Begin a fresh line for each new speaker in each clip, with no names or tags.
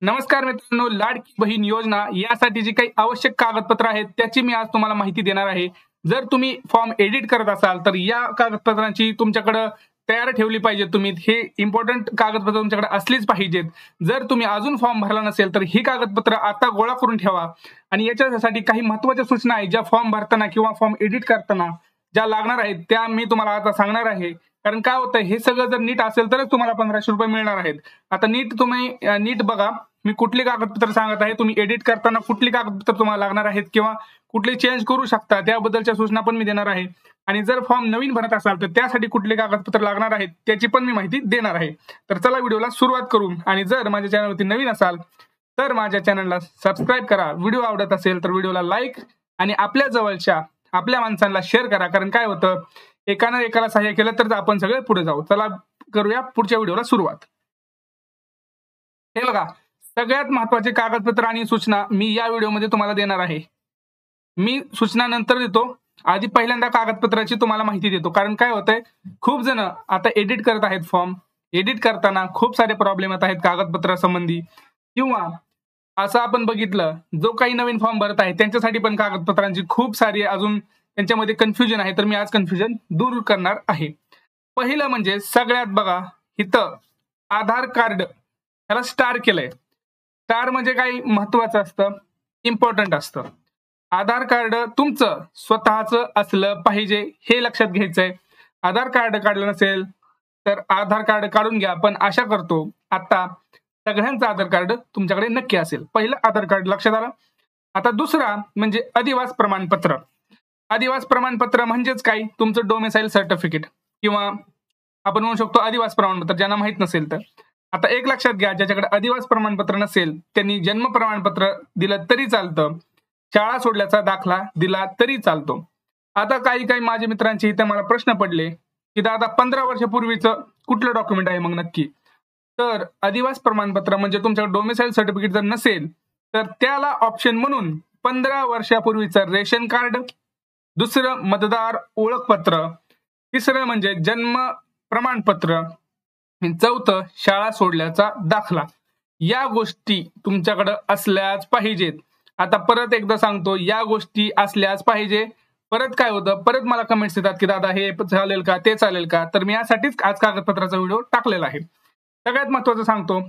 नमस्कार मित्रांनो, लाडकी बहीण योजना यासाठी जी काही आवश्यक कागदपत्र आहेत त्याची मी आज तुम्हाला माहिती देणार आहे. जर तुम्ही फॉर्म एडिट करत असाल तर या कागदपत्रांची तुमच्याकडे तयार ठेवली पाहिजे. तुम्ही हे इम्पॉर्टंट कागदपत्र तुमच्याकडे असलीच पाहिजेत. जर तुम्ही अजून फॉर्म भरला नसेल तर ही कागदपत्र आता गोळा करून ठेवा. आणि याच्यासाठी काही महत्त्वाच्या सूचना आहेत ज्या फॉर्म भरताना किंवा फॉर्म एडिट करताना ज्या लागणार आहेत त्या मी तुम्हाला आता सांगणार आहे. कारण काय होतं, हे सगळं जर नीट असेल तरच तुम्हाला 1500 रुपये मिळणार आहेत. आता नीट बघा, मी कुठली कागदपत्र सांगत आहे, तुम्ही एडिट करताना कुठली कागदपत्र तुम्हाला लागणार आहेत किंवा कुठले चेंज करू शकता त्याबद्दलच्या सूचना पण मी देणार आहे. आणि जर फॉर्म नवीन भरत असाल तर त्यासाठी कुठले कागदपत्र लागणार आहेत त्याची पण मी माहिती देणार आहे. तर चला व्हिडिओला सुरुवात करू. आणि जर माझ्या चॅनलवरती नवीन असाल तर माझ्या चॅनलला सबस्क्राईब करा. व्हिडिओ आवडत असेल तर व्हिडिओला लाईक आणि आपल्या जवळच्या आपल्या माणसांना शेअर करा. कारण काय होतं, एकानं एकाला सहाय्य केलं तर आपण सगळे पुढे जाऊ. चला करूया पुढच्या व्हिडिओला सुरुवात. हे बघा, सगळ्यात महत्वाचे कागदपत्र आणि सूचना मी या व्हिडिओमध्ये तुम्हाला देणार आहे. मी सूचना नंतर देतो, आधी पहिल्यांदा कागदपत्राची तुम्हाला माहिती देतो. कारण काय होतंय, खूप जण आता एडिट करत आहेत. फॉर्म एडिट करताना खूप सारे प्रॉब्लेम येत आहेत कागदपत्रा संबंधी. किंवा असं आपण बघितलं, जो काही नवीन फॉर्म भरत आहे त्यांच्यासाठी पण कागदपत्रांची खूप सारी अजून त्यांच्यामध्ये कन्फ्युजन आहे. तर मी आज कन्फ्युजन दूर करणार आहे. पहिलं म्हणजे सगळ्यात बघा, इथं आधार कार्ड ह्याला स्टार केलंय. स्टार म्हणजे काही महत्वाचं असतं, इम्पॉर्टंट असतं. आधार कार्ड तुमचं स्वतःचं असलं पाहिजे हे लक्षात घ्यायचंय. आधार कार्ड काढलं नसेल तर आधार कार्ड काढून घ्या. पण आशा करतो आता सगळ्यांचं आधार कार्ड तुमच्याकडे नक्की असेल. पहिलं आधार कार्ड लक्षात आलं. आता दुसरा म्हणजे अधिवास प्रमाणपत्र. अधिवास प्रमाणपत्र म्हणजेच काय, तुमचं डोमेसाईल सर्टिफिकेट किंवा आपण म्हणू शकतो अधिवास प्रमाणपत्र, ज्यांना माहित नसेल तर. आता एक लक्षात घ्या, ज्याच्याकडे अधिवास प्रमाणपत्र नसेल त्यांनी जन्म प्रमाणपत्र दिलं तरी चालतं, शाळा सोडल्याचा दाखला दिला तरी चालतो. आता काही माझ्या मित्रांचे इथे मला प्रश्न पडले की दादा 15 वर्षापूर्वीचं कुठलं डॉक्युमेंट आहे मग नक्की. तर अधिवास प्रमाणपत्र म्हणजे तुमच्याकडे डोमेसाईल सर्टिफिकेट जर नसेल तर त्याला ऑप्शन म्हणून 15 वर्षापूर्वीचं रेशन कार्ड, दुसरं मतदार ओळखपत्र, तिसरं म्हणजे जन्म प्रमाणपत्र, चौथं शाळा सोडल्याचा दाखला. या गोष्टी तुमच्याकडे असल्याच पाहिजेत. आता परत एकदा सांगतो, या गोष्टी असल्याच पाहिजे. परत काय होतं, परत मला कमेंट्स येतात की दादा हे चालेल का, ते चालेल का. तर मी यासाठीच आज कागदपत्राचा व्हिडिओ टाकलेला आहे. सगळ्यात महत्वाचं सांगतो,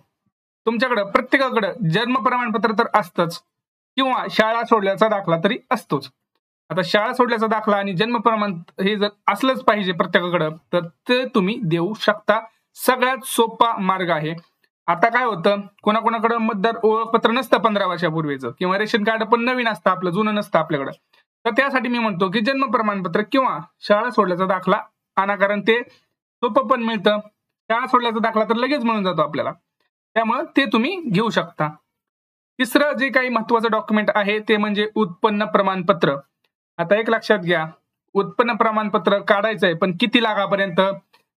तुमच्याकडे प्रत्येकाकडे जन्म प्रमाणपत्र तर असतंच किंवा शाळा सोडल्याचा दाखला तरी असतोच. आता शाळा सोडल्याचा दाखला आणि जन्म प्रमाण हे जर असलंच पाहिजे प्रत्येकाकडे तर ते तुम्ही देऊ शकता. सगळ्यात सोपा मार्ग आहे. आता काय होतं, कोणाकोणाकडे मतदार ओळखपत्र नसतं 15 वर्षापूर्वीचं, किंवा रेशन कार्ड पण नवीन असतं, आपलं जुनं नसतं आपल्याकडे. तर त्यासाठी मी म्हणतो की जन्म प्रमाणपत्र किंवा शाळा सोडल्याचा दाखला आणा. कारण ते सोपं पण मिळतं. शाळा सोडल्याचा दाखला तर लगेच मिळून जातो आपल्याला, त्यामुळे ते तुम्ही घेऊ शकता. तिसरं जे काही महत्वाचं डॉक्युमेंट आहे ते म्हणजे उत्पन्न प्रमाणपत्र. आता एक लक्षात घ्या, उत्पन्न प्रमाणपत्र काढायचंय पण किती लाखापर्यंत,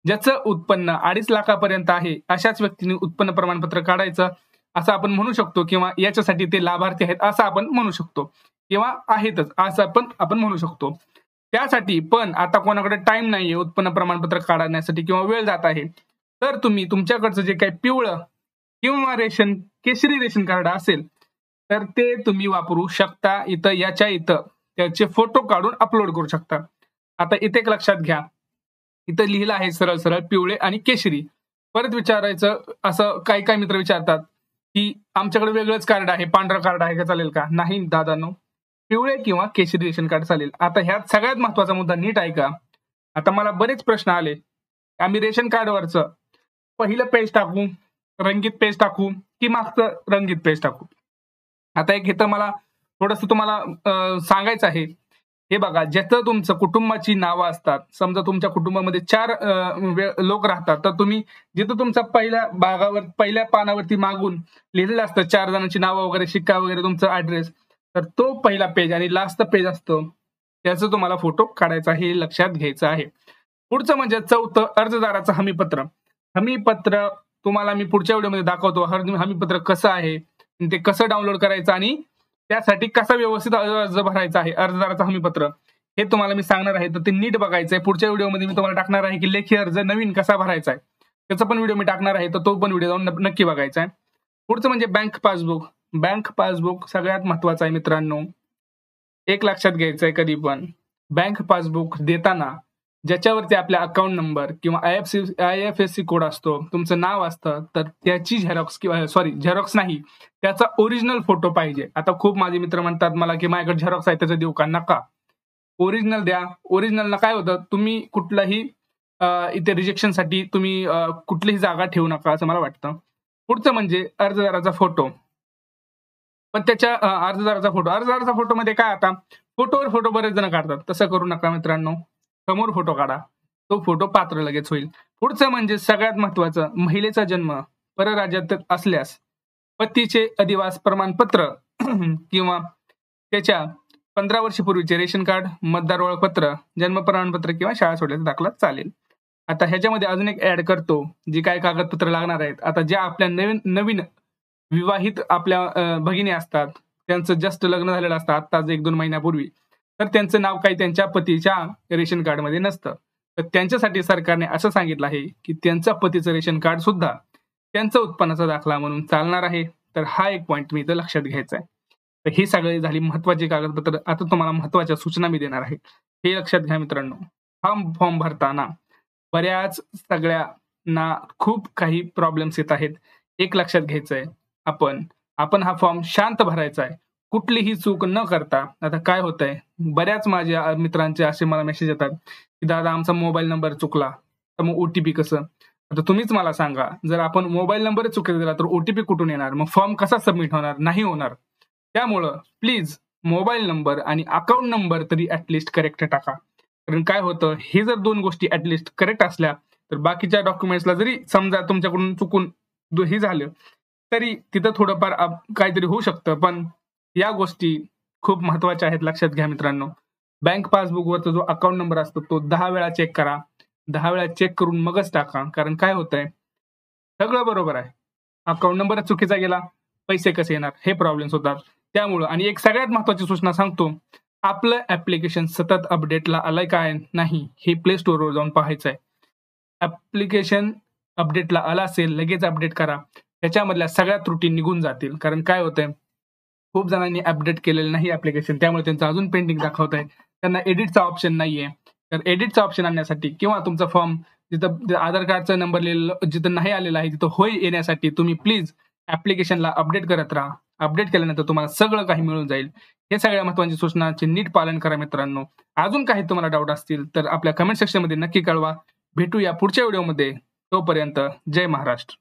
ज्याचं उत्पन्न 2.5 लाखापर्यंत आहे अशाच व्यक्तीने उत्पन्न प्रमाणपत्र काढायचं असं आपण म्हणू शकतो. किंवा याच्यासाठी ते लाभार्थी आहेत असं आपण म्हणू शकतो, किंवा आहेतच असं पण आपण म्हणू शकतो. त्यासाठी पण आता कोणाकडे टाइम नाहीये उत्पन्न प्रमाणपत्र काढण्यासाठी किंवा वेळ जात आहे, तर तुम्ही तुमच्याकडचं जे काही पिवळं किंवा केशरी रेशन कार्ड असेल तर ते तुम्ही वापरू शकता. इथं त्याचे फोटो काढून अपलोड करू शकता. आता इथे एक लक्षात घ्या, इथं लिहिलं आहे सरळ सरळ पिवळे आणि केशरी. परत विचारायचं, असं काही मित्र विचारतात की आमच्याकडे वेगळंच कार्ड आहे, पांढरं कार्ड आहे का, चालेल का. नाही दादांनो, पिवळे किंवा केशरी रेशन कार्ड चालेल. आता ह्यात सगळ्यात महत्वाचा मुद्दा नीट ऐका. आता मला बरेच प्रश्न आले, आम्ही रेशन कार्डवरचं पहिलं पेज टाकू, रंगीत पेज टाकू की मागचं रंगीत पेज टाकू. आता एक इथं मला थोडस तुम्हाला सांगायचं आहे. हे बघा, ज्याचं तुमचं कुटुंबाची नावं असतात, समजा तुमच्या कुटुंबामध्ये 4 लोक राहतात, तर तुम्ही जिथं तुमचा पहिल्या पानावरती मागून लिहिलेलं असतं 4 जणांची नावं वगैरे, शिक्का वगैरे, तुमचा ऍड्रेस, तर तो पहिला पेज आणि लास्ट पेज असतो त्याचं तुम्हाला फोटो काढायचा, हे लक्षात घ्यायचं आहे. पुढचं म्हणजे चौथं, अर्जदाराचं हमीपत्र. हमीपत्र तुम्हाला मी पुढच्या व्हिडिओमध्ये दाखवतो. हमीपत्र कसं आहे, ते कसं डाउनलोड करायचं आणि त्यासाठी कसा व्यवस्थित अर्ज भरायचा आहे. अर्जदाराचं हमीपत्र हे तुम्हाला मी सांगणार आहे, तर ते नीट बघायचंय. पुढच्या व्हिडिओमध्ये मी तुम्हाला टाकणार आहे की लेखी अर्ज नवीन कसा भरायचा आहे, त्याचा पण व्हिडिओ मी टाकणार आहे, तर तो पण व्हिडिओ जाऊन नक्की बघायचा आहे. पुढचं म्हणजे बँक पासबुक. बँक पासबुक सगळ्यात महत्वाचं आहे मित्रांनो. एक लक्षात घ्यायचंय कधी पण बँक पासबुक देताना ज्याच्यावरती आपला अकाउंट नंबर किंवा IFSC कोड असतो, तुमचं नाव असतं, तर त्याची झेरॉक्स किंवा झेरॉक्स नाही, त्याचा ओरिजिनल फोटो पाहिजे. आता खूप माझे मित्र म्हणतात मला की माझ्याकडे झेरॉक्स आहे त्याचं देऊ का? नका, ओरिजिनल द्या. ओरिजिनलला काय होतं, तुम्ही कुठलाही इथे रिजेक्शनसाठी तुम्ही कुठलीही जागा ठेवू नका असं मला वाटतं. पुढचं म्हणजे अर्जदाराचा फोटो. पण त्याच्या अर्जदाराचा फोटोमध्ये काय, आता फोटोवर फोटो बरेच जण काढतात, तसं करू नका मित्रांनो. समोर फोटो काढा, तो फोटो पात्र लगेच होईल. पुढचं म्हणजे सगळ्यात महत्वाचं, महिलेचा जन्म परराज्यात असल्यास पतीचे अधिवास प्रमाणपत्र किंवा त्याच्या 15 वर्षपूर्वीचे रेशन कार्ड, मतदार ओळखपत्र, जन्म प्रमाणपत्र किंवा शाळा सोडल्याचा दाखला चालेल. आता ह्याच्यामध्ये अजून एक ऍड करतो, जी काय कागदपत्र लागणार आहेत. आता ज्या आपल्या नवीन विवाहित आपल्या भगिनी असतात, त्यांचं जस्ट लग्न झालेलं असतं आत्ताच 1-2 महिन्यापूर्वी, तर त्यांचं नाव काही त्यांच्या पतीच्या रेशन कार्डमध्ये नसतं. तर त्यांच्यासाठी सरकारने असं सांगितलं आहे की त्यांच्या पतीचं रेशन कार्ड सुद्धा त्यांचा उत्पन्नाचा दाखला म्हणून चालणार आहे. तर हा एक पॉईंट मी इथं लक्षात घ्यायचा आहे. तर ही सगळी झाली महत्वाची कागदपत्र. आता तुम्हाला महत्वाच्या सूचना मी देणार आहे, हे लक्षात घ्या मित्रांनो. फॉर्म भरताना बऱ्याच सगळ्यांना खूप काही प्रॉब्लेम्स येत आहेत. एक लक्षात घ्यायचंय, आपण हा फॉर्म शांत भरायचा आहे, कुठलीही चूक न करता. आता काय होतंय, बऱ्याच माझ्या मित्रांचे असे मला मेसेज येतात की दादा आमचा मोबाईल नंबर चुकला, तर मग OTP कसं? आता तुम्हीच मला सांगा, जर आपण मोबाईल नंबरच चुकीचा दिला तर OTP कुठून येणार? मग फॉर्म कसा सबमिट होणार? नाही होणार. त्यामुळं प्लीज मोबाईल नंबर आणि अकाउंट नंबर तरी ऍटलिस्ट करेक्ट टाका. कारण काय होतं, हे जर 2 गोष्टी ऍटलिस्ट करेक्ट असल्या तर बाकीच्या डॉक्युमेंट्सला जरी समजा तुमच्याकडून चुकून हे झालं तरी तिथं थोडंफार काहीतरी होऊ शकतं. पण या गोष्टी खूप महत्वाच्या आहेत, लक्षात घ्या मित्रांनो. बँक पासबुकवरचा जो अकाउंट नंबर असतो तो 10 वेळा चेक करा. 10 वेळा चेक करून मगच टाका. कारण काय होतंय, सगळं बरोबर आहे, अकाउंट नंबरच चुकीचा गेला, पैसे कसे येणार, हे प्रॉब्लेम्स होतात. त्यामुळं आणि एक सगळ्यात महत्वाची सूचना सांगतो, आपलं ऍप्लिकेशन सतत अपडेटला आलंय काय नाही हे प्ले स्टोअरवर जाऊन पाहायचं आहे. ऍप्लिकेशन अपडेटला आला असेल लगेच अपडेट करा, त्याच्यामधल्या सगळ्या त्रुटी निघून जातील. कारण काय होतंय, खूप जणांनी अपडेट केलेलं नाही ऍप्लिकेशन, त्यामुळे त्यांचं अजून पेंडिंग दाखवत आहे. त्यांना एडिटचा ऑप्शन नाहीये. तर एडिटचा ऑप्शन आणण्यासाठी किंवा तुमचा फॉर्म जिथं आधार कार्डचा नंबर लिहिलेला जिथं नाही आलेला आहे तिथं होय येण्यासाठी तुम्ही प्लीज ऍप्लिकेशनला अपडेट करत राहा. अपडेट केल्यानंतर तुम्हाला सगळं काही मिळून जाईल. हे सगळ्या महत्वाच्या सूचनांचे नीट पालन करा मित्रांनो. अजून काही तुम्हाला डाऊट असतील तर आपल्या कमेंट सेक्शनमध्ये नक्की कळवा. भेटूया पुढच्या व्हिडिओमध्ये. तोपर्यंत जय महाराष्ट्र.